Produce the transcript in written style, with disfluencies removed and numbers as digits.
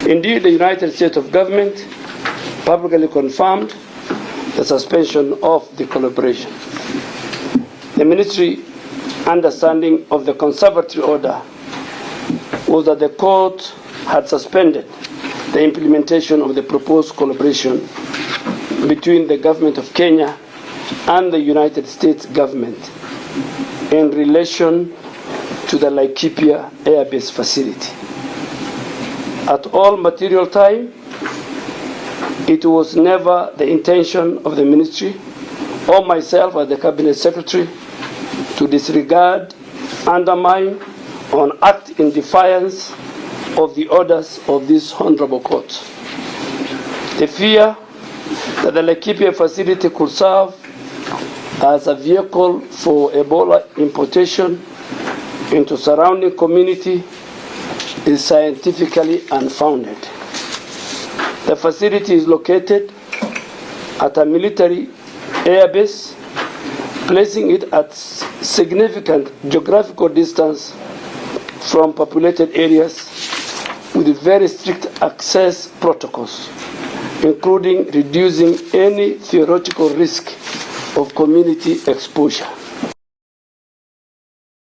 Indeed, the United States of Government publicly confirmed the suspension of the collaboration. The ministry understanding of the conservatory order was that the court had suspended the implementation of the proposed collaboration between the government of Kenya and the United States government in relation to the Laikipia Air Base facility. At all material time, it was never the intention of the ministry or myself as the cabinet secretary to disregard, undermine, or act in defiance of the orders of this honorable court. The fear that the Laikipia facility could serve as a vehicle for Ebola importation into surrounding community is scientifically unfounded. The facility is located at a military airbase, placing it at significant geographical distance from populated areas with very strict access protocols, including reducing any theoretical risk of community exposure.